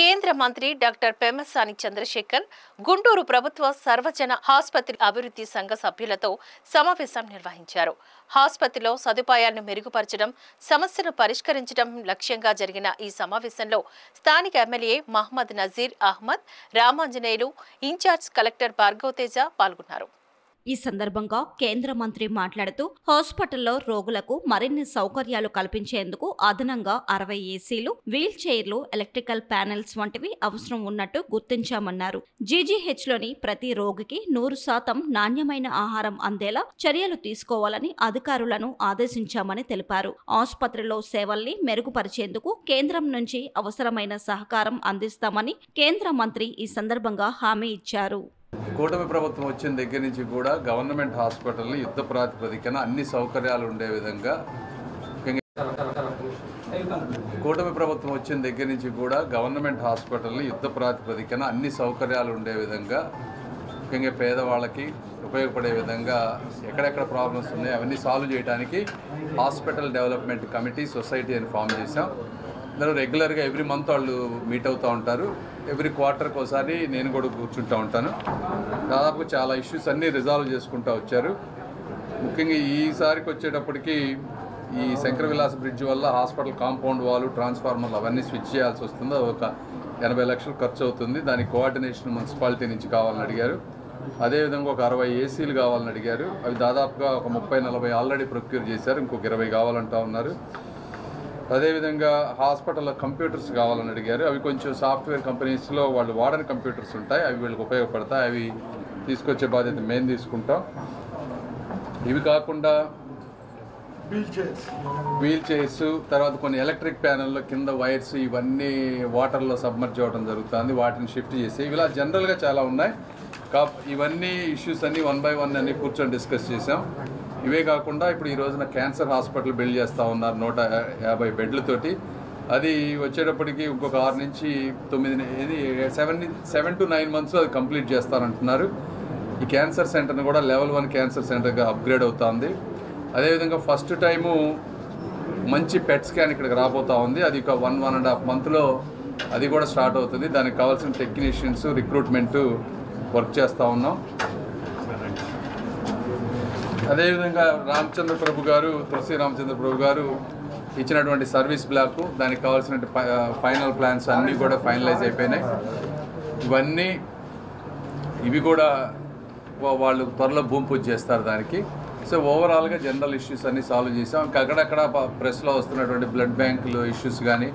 కేంద్ర మంత్రి డాక్టర్ పెమ్మసాని చంద్రశేఖర్ గుంటూరు ప్రభుత్వ సర్వజన ఆసుపత్రి అభివృద్ధి సంఘ సభ్యులతో సమావేశం నిర్వహించారు. ఆసుపత్రిలో సదుపాయాలను మెరుగుపరచడం, సమస్యను పరిష్కరించడం లక్ష్యంగా జరిగిన ఈ సమావేశంలో స్థానిక MLA Mohammed Nazeer Ahmed, Ramanjaneyulu, in charge collector Bhargav Teja పాల్గొన్నారు. ఈ సందర్భంగా కేంద్ర మంత్రి మాట్లాడుతూ హాస్పిటల్లో రోగులకు మరిన్ని సౌకర్యాలు కల్పించేందుకు అదనంగా 60 ఏసీలు, వీల్ చైర్లు, ఎలక్ట్రికల్ ప్యానెల్స్ వంటివి అవసరం ఉన్నట్టు గుర్తించామన్నారు. జీజీహెచ్లోని ప్రతి రోగికి 100% నాణ్యమైన ఆహారం అందేలా చర్యలు తీసుకోవాలని అధికారులను ఆదేశించామని తెలిపారు. ఆసుపత్రిలో సేవల్ని మెరుగుపరిచేందుకు కేంద్రం నుంచి అవసరమైన సహకారం అందిస్తామని కేంద్ర మంత్రి ఈ సందర్భంగా హామీ ఇచ్చారు. కూటమి ప్రభుత్వం వచ్చిన దగ్గర నుంచి కూడా గవర్నమెంట్ హాస్పిటల్ని యుద్ధ ప్రాతిపదికన అన్ని సౌకర్యాలు ఉండే విధంగా కూటమి ప్రభుత్వం వచ్చిన దగ్గర నుంచి కూడా గవర్నమెంట్ హాస్పిటల్ని యుద్ధ ప్రాతిపదికన అన్ని సౌకర్యాలు ఉండే విధంగా ముఖ్యంగా పేదవాళ్ళకి ఉపయోగపడే విధంగా ఎక్కడెక్కడ ప్రాబ్లమ్స్ ఉన్నాయో అవన్నీ సాల్వ్ చేయడానికి హాస్పిటల్ డెవలప్మెంట్ కమిటీ సొసైటీ అని ఫామ్ చేశాం. అందరూ రెగ్యులర్గా ఎవ్రీ మంత్ వాళ్ళు మీట్ అవుతూ ఉంటారు. ఎవ్రీ క్వార్టర్కి ఒకసారి నేను కూడా కూర్చుంటూ ఉంటాను. దాదాపు చాలా ఇష్యూస్ అన్నీ రిజాల్వ్ చేసుకుంటూ వచ్చారు. ముఖ్యంగా ఈసారికి వచ్చేటప్పటికి ఈ శంకర విలాస్ బ్రిడ్జ్ వల్ల హాస్పిటల్ కాంపౌండ్ వాల్, ట్రాన్స్ఫార్మర్లు అవన్నీ స్విచ్ చేయాల్సి వస్తుంది. ఒక 80 లక్షలు ఖర్చు అవుతుంది. దానికి కోఆర్డినేషన్ మున్సిపాలిటీ నుంచి కావాలని అడిగారు. అదేవిధంగా ఒక 60 ఏసీలు కావాలని అడిగారు. అవి దాదాపుగా ఒక 30-40 ఆల్రెడీ ప్రొక్యూర్ చేశారు. ఇంకొక 20 కావాలంటూ ఉన్నారు. అదేవిధంగా హాస్పిటల్లో కంప్యూటర్స్ కావాలని అడిగారు. అవి కొంచెం సాఫ్ట్వేర్ కంపెనీస్లో వాళ్ళు వాడని కంప్యూటర్స్ ఉంటాయి. అవి వీళ్ళకి ఉపయోగపడతాయి. అవి తీసుకొచ్చే బాధ్యత మేము తీసుకుంటాం. ఇవి కాకుండా వీల్ చైర్స్, తర్వాత కొన్ని ఎలక్ట్రిక్ ప్యానెల్లో కింద వైర్స్ ఇవన్నీ వాటర్లో సబ్మర్జ్ అవ్వడం జరుగుతుంది. వాటిని షిఫ్ట్ చేసి ఇలా జనరల్గా చాలా ఉన్నాయి. ఇవన్నీ ఇష్యూస్ అన్నీ 1 by 1 అన్నీ కూర్చొని డిస్కస్ చేసాం. ఇవే కాకుండా ఇప్పుడు ఈ రోజున క్యాన్సర్ హాస్పిటల్ బిల్డ్ చేస్తూ ఉన్నారు 150 బెడ్లతోటి. అది వచ్చేటప్పటికి ఇంకొక 6 నుంచి 7 to 9 months అది కంప్లీట్ చేస్తారంటున్నారు. ఈ క్యాన్సర్ సెంటర్ని కూడా లెవెల్ 1 క్యాన్సర్ సెంటర్గా అప్గ్రేడ్ అవుతుంది. అదేవిధంగా ఫస్ట్ టైము మంచి పెట్ స్కాన్ ఇక్కడికి రాబోతూ ఉంది. అది ఒక 1.5 monthలో అది కూడా స్టార్ట్ అవుతుంది. దానికి కావాల్సిన టెక్నీషియన్స్ రిక్రూట్మెంటు వర్క్ చేస్తూ ఉన్నాం. అదేవిధంగా రామచంద్ర ప్రభు గారు, తులసి రామచంద్ర ప్రభు గారు ఇచ్చినటువంటి సర్వీస్ బ్లాక్, దానికి కావాల్సిన ఫైనల్ ప్లాన్స్ అన్నీ కూడా ఫైనలైజ్ అయిపోయినాయి. ఇవి కూడా వాళ్ళు త్వరలో భూమి పూజ చేస్తారు దానికి. సో ఓవరాల్గా జనరల్ ఇష్యూస్ అన్నీ సాల్వ్ చేసాం. ఇంకా అక్కడక్కడ ప్రెస్లో వస్తున్నటువంటి బ్లడ్ బ్యాంకులు ఇష్యూస్ కానీ,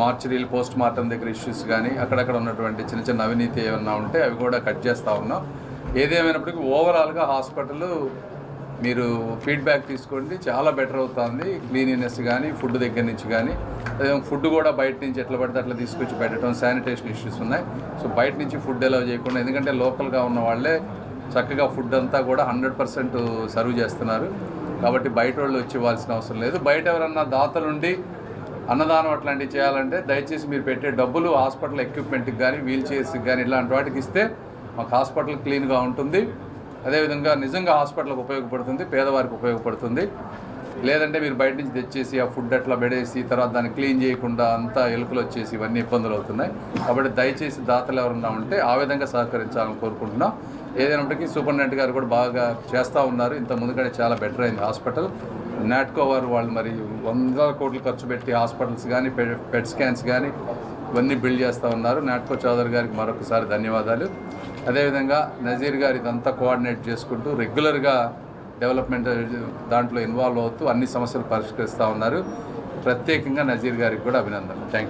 మార్చరీలు పోస్ట్ మార్టం దగ్గర ఇష్యూస్ కానీ, అక్కడక్కడ ఉన్నటువంటి చిన్న చిన్న అవినీతి ఏమన్నా ఉంటే అవి కూడా కట్ చేస్తూ ఉన్నాం. ఏదేమైనప్పటికీ ఓవరాల్గా హాస్పిటల్ మీరు ఫీడ్బ్యాక్ తీసుకోండి, చాలా బెటర్ అవుతుంది. క్లీనినెస్ కానీ, ఫుడ్ దగ్గర నుంచి కానీ, అదే ఫుడ్ కూడా బయట నుంచి ఎట్లా పడితే అట్లా తీసుకొచ్చి పెట్టడం, శానిటేషన్ ఇష్యూస్ ఉన్నాయి. సో బయట నుంచి ఫుడ్ అలౌ చేయకుండా, ఎందుకంటే లోకల్గా ఉన్న వాళ్ళే చక్కగా ఫుడ్ అంతా కూడా 100% సర్వ్ చేస్తున్నారు. కాబట్టి బయట వాళ్ళు వచ్చి ఇవ్వాల్సిన అవసరం లేదు. బయట ఎవరన్నా దాతలుండి అన్నదానం అట్లాంటివి చేయాలంటే దయచేసి మీరు పెట్టే డబ్బులు హాస్పిటల్ ఎక్విప్మెంట్కి కానీ, వీల్ చైర్స్కి కానీ ఇలాంటి వాటికి ఇస్తే మాకు హాస్పిటల్ క్లీన్గా ఉంటుంది. అదేవిధంగా నిజంగా హాస్పిటల్కి ఉపయోగపడుతుంది, పేదవారికి ఉపయోగపడుతుంది. లేదంటే మీరు బయట నుంచి తెచ్చేసి ఆ ఫుడ్ అట్లా పెడేసి తర్వాత దాన్ని క్లీన్ చేయకుండా అంతా ఎలుకలు వచ్చేసి ఇవన్నీ ఇబ్బందులు అవుతున్నాయి. కాబట్టి దయచేసి దాతలు ఎవరన్నా ఉంటే ఆ విధంగా సహకరించాలని కోరుకుంటున్నాం. ఏదైనప్పటికీ సూపరింటెండెంట్ గారు కూడా బాగా చేస్తూ ఉన్నారు. ఇంత ముందుగానే చాలా బెటర్ అయింది హాస్పిటల్. నాట్కో వారు వాళ్ళు మరి 100 కోట్లు ఖర్చు పెట్టి హాస్పిటల్స్ కానీ, పెట్ స్కాన్స్ కానీ ఇవన్నీ బిల్డ్ చేస్తూ ఉన్నారు. నాట్కో చౌదరి గారికి మరొకసారి ధన్యవాదాలు. అదేవిధంగా నజీర్ గారు ఇదంతా కోఆర్డినేట్ చేసుకుంటూ రెగ్యులర్గా డెవలప్మెంట్ దాంట్లో ఇన్వాల్వ్ అవుతూ అన్ని సమస్యలు పరిష్కరిస్తూ ఉన్నారు. ప్రత్యేకంగా నజీర్ గారికి కూడా అభినందనలు. Thank you.